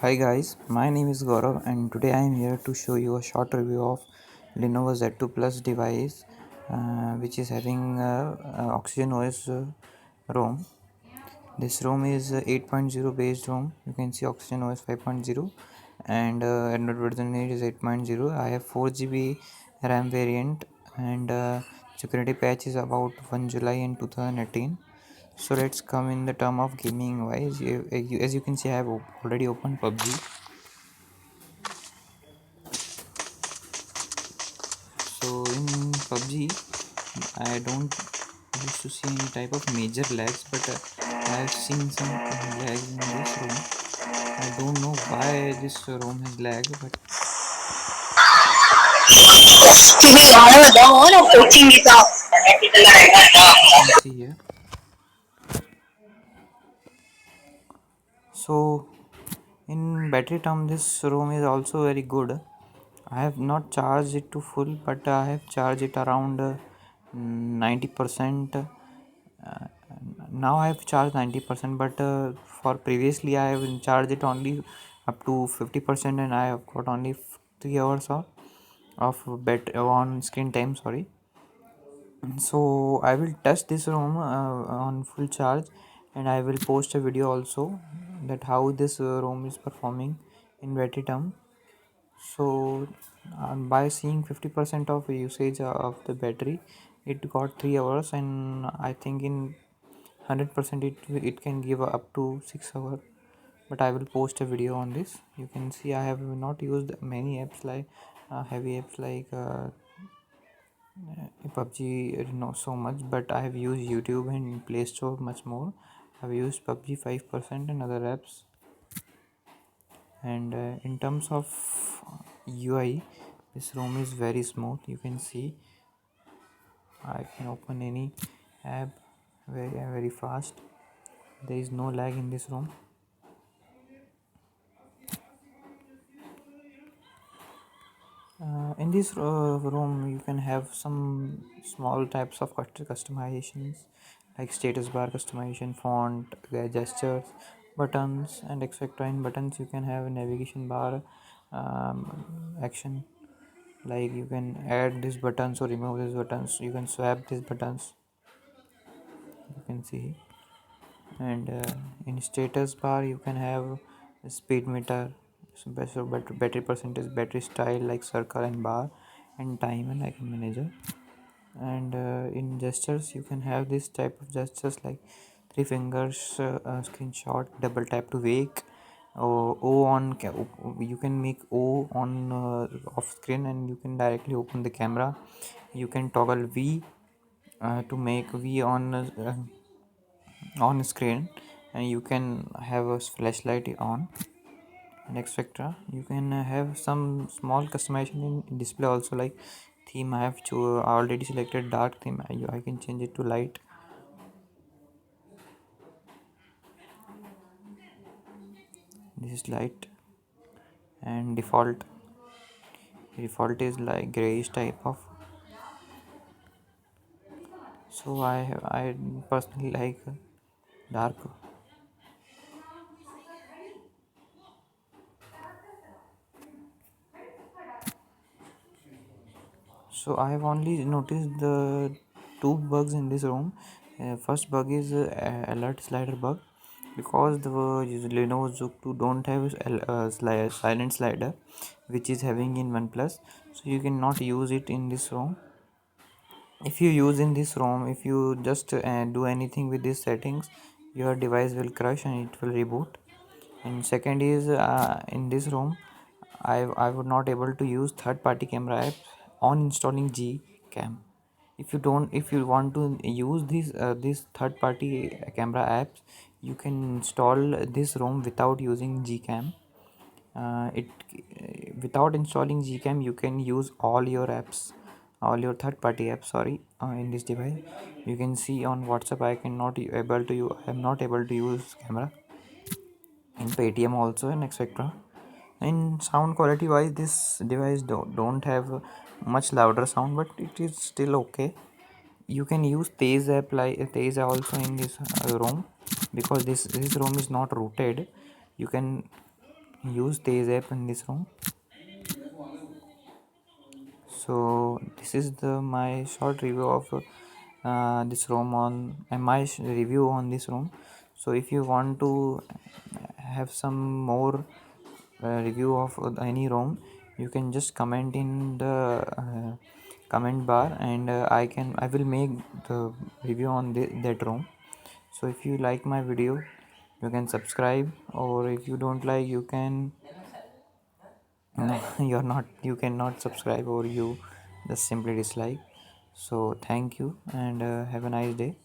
Hi guys, my name is Gaurav and today I am here to show you a short review of Lenovo Z2 Plus device which is having Oxygen OS ROM. This ROM is 8.0 based ROM. You can see Oxygen OS 5.0 and Android version is 8.0. I have 4 GB RAM variant and security patch is about 1 July in 2018. So let's come in the term of gaming wise. As you can see, I have already opened PUBG. So in PUBG, I don't used to see any type of major lags, but I have seen some lags in this room. I don't know why this room has lag, but you can see here. So in battery term, this room is also very good. I have not charged it to full, but I have charged it around 90%. Now I have charged 90%, but for previously I have charged it only up to 50%, and I have got only 3 hours of on screen time. Sorry. So I will test this ROM on full charge, and I will post a video also that how this ROM is performing in battery term. So by seeing 50% of usage of the battery, it got 3 hours, and I think in 100% it can give up to 6 hours. But I will post a video on this. You can see I have not used many apps like heavy apps like PUBG not so much, but I have used YouTube and Play Store much more. I have used PUBG 5% and other apps. And in terms of UI, this ROM is very smooth. You can see I can open any app very fast. There is no lag in this ROM. In this ROM, you can have some small types of customizations like status bar customization, font, gestures, buttons, and etc. In buttons, you can have a navigation bar action, like you can add these buttons or remove these buttons. You can swap these buttons. You can see, and in status bar, you can have a speed meter, so battery percentage, battery style like circle and bar, and time and icon manager. And in gestures, you can have this type of gestures like three fingers screenshot, double tap to wake, o on you can make o on off screen, and you can directly open the camera. You can toggle v to make v on screen, and you can have a flashlight on and etc. You can have some small customization in display also, like theme. I have already selected dark theme. I can change it to light. This is light, and default is like grayish type of. So I personally like dark. So I have only noticed the two bugs in this room. First bug is alert slider bug, because the Lenovo Zook 2 don't have silent slider, which is having in OnePlus. So you cannot use it in this ROM. If you use in this ROM, if you just do anything with these settings, your device will crash and it will reboot. And second is in this ROM, I would not able to use third party camera apps on installing Gcam. If you want to use these third party camera apps, you can install this ROM without using Gcam. It Without installing Gcam, you can use all your apps, all your third party apps, sorry, in this device. You can see on WhatsApp I am not able to use camera in Paytm also, and etc. In sound quality wise, this device don't have much louder sound, but it is still okay. You can use Tez app, like Tez also in this ROM, because this ROM is not rooted. You can use Tejas app in this room. So this is the my short review of this room on review on this room. So if you want to have some more review of any room, you can just comment in the comment bar, and I will make the review on that room. So if you like my video, you can subscribe, or if you don't like, you can you cannot subscribe, or you just simply dislike. So thank you, and have a nice day.